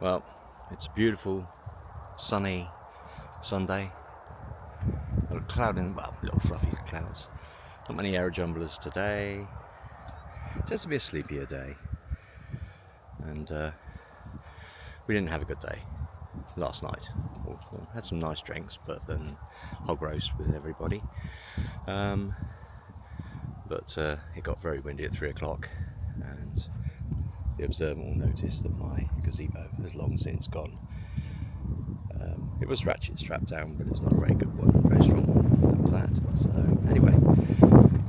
Well, it's a beautiful, sunny Sunday. A little cloud in, well, little fluffy clouds. Not many aerojumblers today. Just to be a sleepier day. And we didn't have a good day last night. We had some nice drinks, but then hog roast with everybody. But it got very windy at 3 o'clock, and the observer will notice that my gazebo has long since gone. It was ratchet strapped down, but it's not a very good one, a very strong one. That was that. So anyway,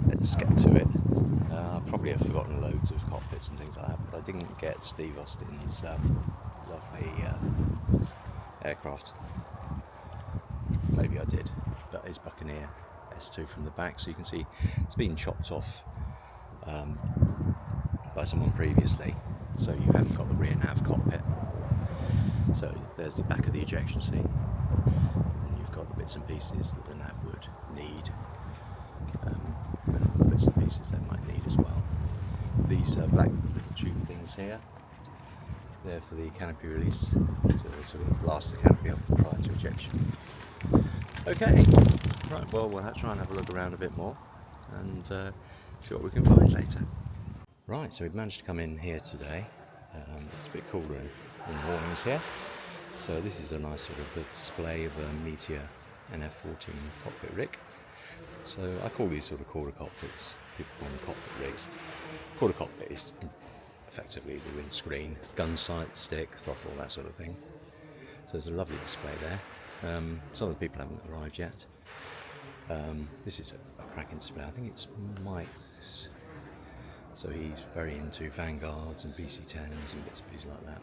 let's get to it. I probably have forgotten loads of cockpits and things like that, but I didn't get Steve Austin's lovely aircraft. Maybe I did. That is Buccaneer S2 from the back, so you can see it's been chopped off by someone previously, so you haven't got the rear nav cockpit. So there's the back of the ejection seat, and you've got the bits and pieces that the nav would need, and bits and pieces they might need as well. These black little tube things here, they're for the canopy release, to blast the canopy off prior to ejection. Okay, right, well we'll try and have a look around a bit more and see what we can find later. Right, so we've managed to come in here today. It's a bit cooler in the mornings here. So this is a nice sort of a display of a Meteor NF14 cockpit rig. So I call these sort of quarter cockpits, people call them cockpit rigs. Quarter cockpit is effectively the windscreen, gun sight, stick, throttle, that sort of thing. So there's a lovely display there. Some of the people haven't arrived yet. This is a cracking display. I think it's Mike's. So he's very into Vanguards and VC10s and bits and pieces like that.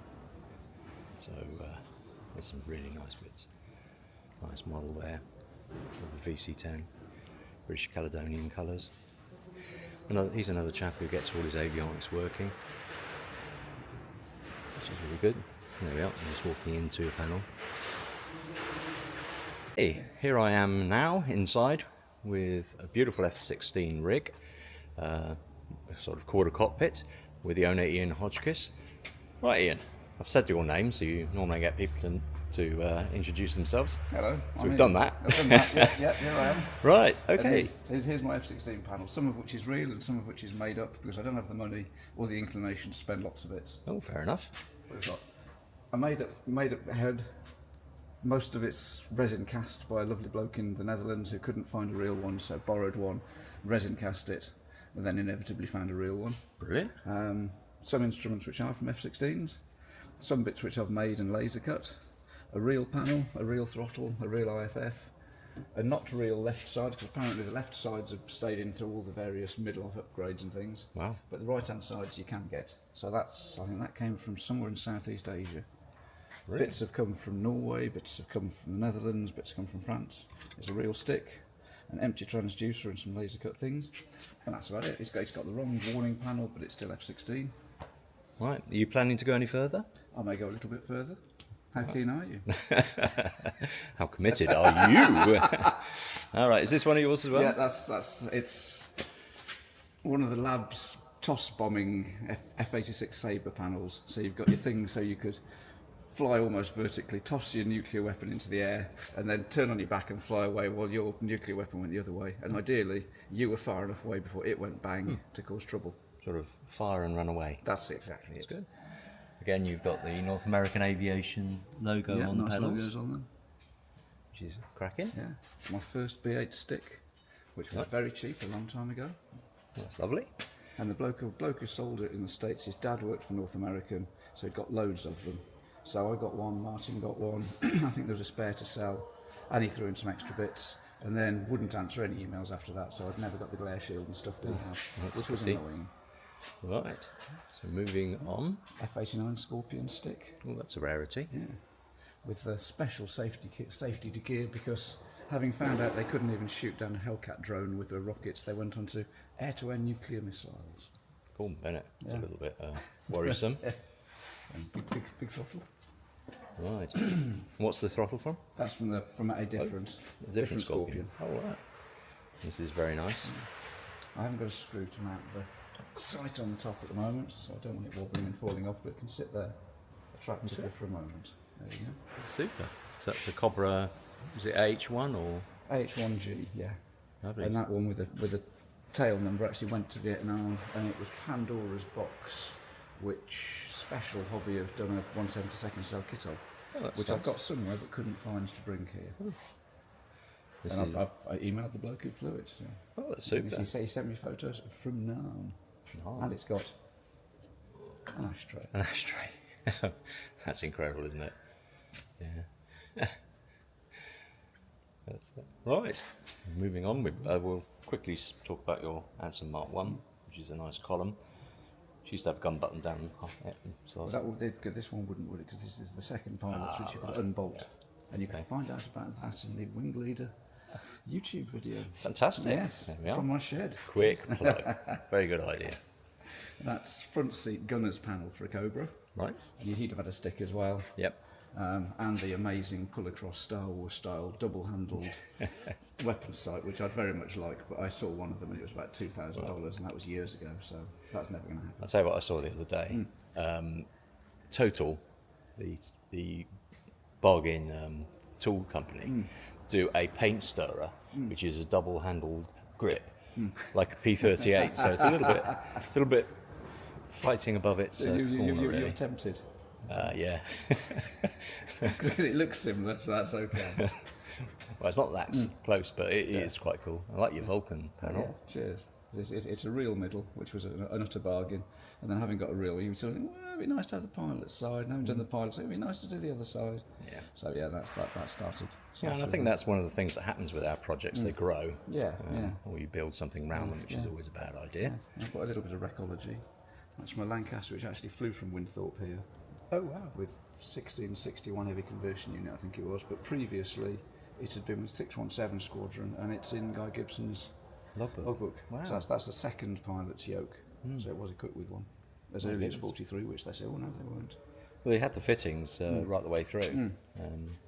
So there's some really nice bits. Nice model there of the VC10, British Caledonian colours. He's another chap who gets all his avionics working, which is really good. There we are, I'm just walking into a panel. Hey, here I am now inside with a beautiful F-16 rig. A sort of quarter cockpit with the owner Ian Hodgkiss. Right, Ian, I've said your name, so you normally get people to introduce themselves. Hello. So we've done that. I've done that. Yeah, here I am. Right, okay. Here's my F-16 panel, some of which is real and some of which is made up because I don't have the money or the inclination to spend lots of bits. Oh, fair enough. We've got a made up head. Most of it's resin cast by a lovely bloke in the Netherlands who couldn't find a real one, so borrowed one, resin cast it, and then inevitably found a real one. Brilliant. Some instruments which are from F-16s, some bits which I've made and laser cut, a real panel, a real throttle, a real IFF, a not real left side, because apparently the left sides have stayed in through all the various middle-off upgrades and things. Wow. But the right-hand sides you can get. So I think that came from somewhere in Southeast Asia. Really? Bits have come from Norway, bits have come from the Netherlands, bits have come from France. It's a real stick, an empty transducer and some laser cut things. And that's about it. It's got the wrong warning panel, but it's still F-16. Right, are you planning to go any further? I may go a little bit further. How keen are you? How committed are you? All right, is this one of yours as well? Yeah, it's one of the lab's toss bombing F-86 Sabre panels. So you've got your thing so you could fly almost vertically, toss your nuclear weapon into the air, and then turn on your back and fly away while your nuclear weapon went the other way. And ideally, you were far enough away before it went bang to cause trouble. Sort of fire and run away. That's exactly it. Good. Again, you've got the North American Aviation logo on the nice pedals, logos on them. which is cracking. Yeah, my first B8 stick, which was very cheap a long time ago. That's lovely. And the bloke who sold it in the States, his dad worked for North American, so he'd got loads of them. So I got one, Martin got one, I think there was a spare to sell, and he threw in some extra bits, and then wouldn't answer any emails after that, so I'd never got the glare shield and stuff that he had, which was annoying. Right, so moving on. F-89 Scorpion stick. Oh, that's a rarity. Yeah, with the special safety gear, because having found out they couldn't even shoot down a Hellcat drone with their rockets, they went on to air-to-air nuclear missiles. Cool, Bennett. It's a little bit worrisome. And big throttle. Right. What's the throttle from? That's from a different Scorpion. Oh, right. This is very nice. I haven't got a screw to mount the sight on the top at the moment, so I don't want it wobbling and falling off, but it can sit there attractively for a moment. There you go. Super. So that's a Cobra, is it H1 or? H1G, yeah. Lovely. And that one with a tail number actually went to Vietnam, and it was Pandora's Box, which Special Hobby have done a 1/72 cell kit of, which I've got somewhere but couldn't find to bring here. And I emailed the bloke who flew it. So. Oh, that's super. He sent me photos from Nam. Oh. And it's got an ashtray. An ashtray. That's incredible, isn't it? Yeah. That's it. Right. Moving on, we'll quickly talk about your Anson Mark 1, which is a nice column. She used to have gun button down. So This one wouldn't, would it? Because this is the second pilot, which you could unbolt. Yeah. And you can find out about that in the Wing Leader YouTube video. Fantastic. Yes, there we are. from my shed. Quick plug. Very good idea. That's front seat gunner's panel for a Cobra. Right. And he'd have had a stick as well. Yep. And the amazing pull-across Star Wars style double-handled weapon sight, which I'd very much like, but I saw one of them and it was about $2,000, and that was years ago, so that's never going to happen. I'll tell you what I saw the other day. Total, the bargain tool company, do a paint stirrer, which is a double-handled grip, like a P38. So it's a little bit fighting above its corner, really. You're tempted. Yeah. Because it looks similar, so that's okay. Well, it's not that close, but it is quite cool. I like your Vulcan panel. Yeah, cheers. It's a real middle, which was an utter bargain. And then having got a reel, you sort of think, well, it'd be nice to have the pilot's side. And having done the pilot's, it'd be nice to do the other side. Yeah. So yeah, that started. Yeah, and I think that's one of the things that happens with our projects. They grow. Yeah, Or you build something round them, which is always a bad idea. Yeah. I've got a little bit of recology. That's my Lancaster, which actually flew from Winthorpe here. Oh wow! With 1661 heavy conversion unit, I think it was. But previously, it had been with 617 Squadron, and it's in Guy Gibson's logbook. Wow! So that's the second pilot's yoke. So it was equipped with one. As early as 43, which they said, oh no, they weren't. Well, they had the fittings right the way through.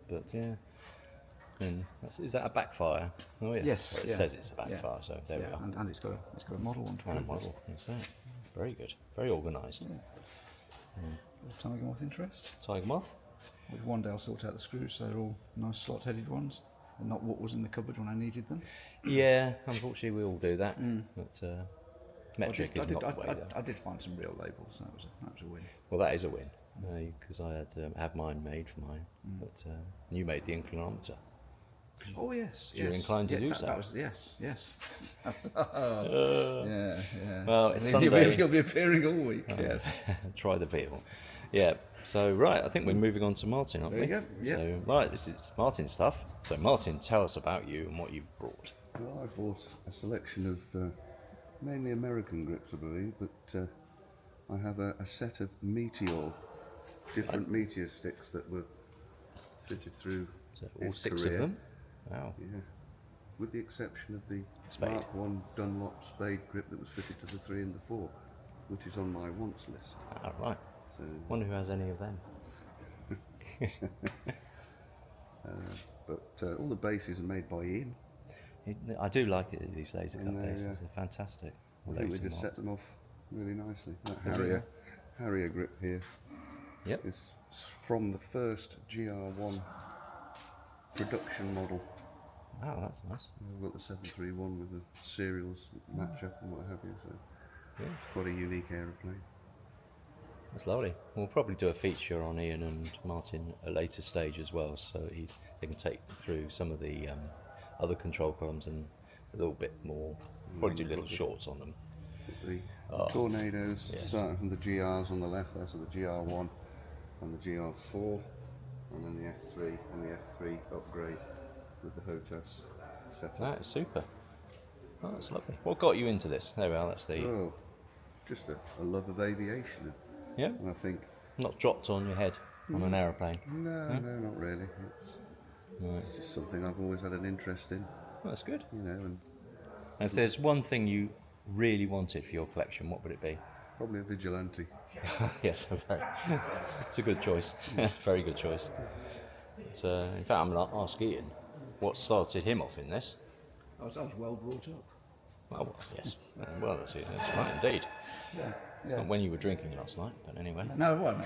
But yeah. Is that a backfire? Oh yeah. Yes. Well, it says it's a backfire, so there we are. And it's got a model on top. And a model. That's it. Very good. Very organised. Yeah. Tiger moth interest? Tiger moth? Which one day I'll sort out the screws so they're all nice slot-headed ones, and not what was in the cupboard when I needed them. Yeah, unfortunately we all do that. But metric is not the way. I did find some real labels. So that was a win. Well, that is a win because I had mine made for mine, but you made the inclinometer. Oh yes, You're inclined to do so. That was yes. Yeah. Well, it's Sunday. You'll be appearing all week. Yes. Try the veal. Yeah. So right, I think we're moving on to Martin, aren't we? There you go. So right, this is Martin's stuff. So Martin, tell us about you and what you've brought. Well, I bought a selection of mainly American grips, I believe, but I have a set of different Meteor sticks that were fitted through. So all 6 of them. Wow. Yeah, with the exception of the Spade. Mark 1 Dunlop spade grip that was fitted to the 3 and the 4, which is on my wants list. Ah, right. So, Wonder who has any of them. but all the bases are made by Ian. I do like it these days. The cut And bases, they're fantastic. I think we just set them off really nicely. That Harrier grip here is from the first GR1 production model. Wow, that's nice. We've got the 731 with the serials match up and what have you, so it's quite a unique aeroplane. That's lovely. We'll probably do a feature on Ian and Martin at a later stage as well, so they can take through some of the other control columns and a little bit more. Probably do little shorts on them. The Tornadoes, starting from the GRs on the left, that's the GR1 and the GR4, and then the F3 and the F3 upgrade with the HOTAS setup. That is super. Oh, that's lovely. What got you into this? There we are, that's the... Oh, just a love of aviation. Yeah? And I think... Not dropped on your head on an aeroplane? No, not really. It's just something I've always had an interest in. Well, that's good. You know, and if there's one thing you really wanted for your collection, what would it be? probably a vigilante. Yes, it's a good choice. Very good choice. But, in fact, I'm going to ask Ian what started him off in this. I was well brought up. Well, yes. Well, that's right, indeed. Yeah. Yeah. Not when you were drinking last night, but anyway. No, well, no,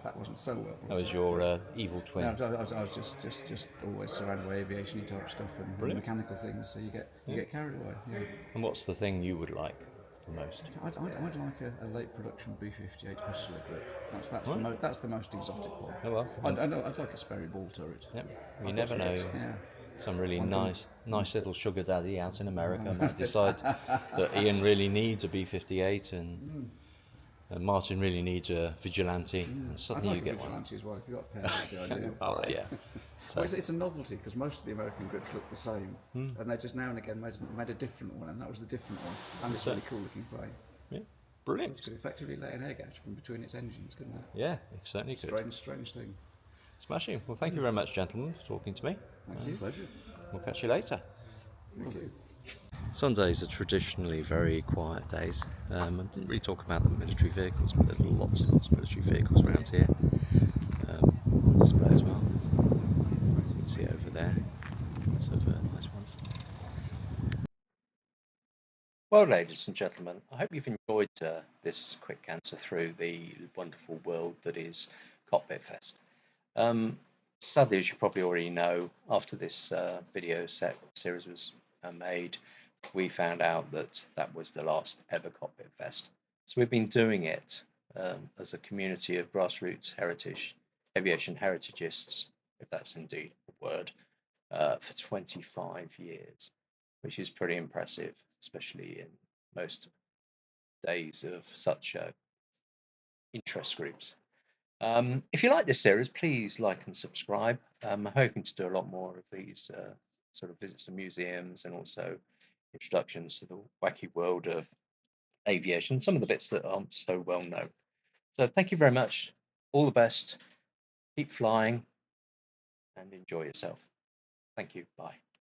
that wasn't so well. That was your evil twin. No, I was just always surrounded by aviation type stuff and Brilliant. mechanical things, so you get carried away. Yeah. And what's the thing you would like the most? I'd like a late production B58 Hustler grip. That's the most exotic one. Oh well. I'd like a Sperry ball turret. Yep. You never know. Yeah. Some really nice little sugar daddy out in America might decide that Ian really needs a B58 and Martin really needs a vigilante, and I'd suddenly like you a get one. vigilante as well. If you got a pair, that'd be ideal. Oh yeah. Well, it's a novelty because most of the American grips look the same, and they just now and again made a different one, and that was the different one. And it's a really cool looking plane. Yeah. Brilliant. It could effectively let an air gauge from between its engines, couldn't it? Yeah, it certainly could. Strange thing. Smashing. Well, thank you very much, gentlemen, for talking to me. Thank you. Pleasure. We'll catch you later. Thank you. Sundays are traditionally very quiet days. I didn't really talk about the military vehicles, but there's lots and lots of military vehicles around here on display as well. You can see over there, lots of nice ones. Well, ladies and gentlemen, I hope you've enjoyed this quick canter through the wonderful world that is Cockpit Fest. Sadly, as you probably already know, after this video series was made, we found out that that was the last ever Cockpit Fest. So we've been doing it as a community of grassroots aviation heritagists, if that's indeed a word, for 25 years, which is pretty impressive, especially in most days of such interest groups. If you like this series, please like and subscribe. I'm hoping to do a lot more of these sort of visits to museums and also introductions to the wacky world of aviation, some of the bits that aren't so well known. So thank you very much. All the best. Keep flying and enjoy yourself. Thank you. Bye.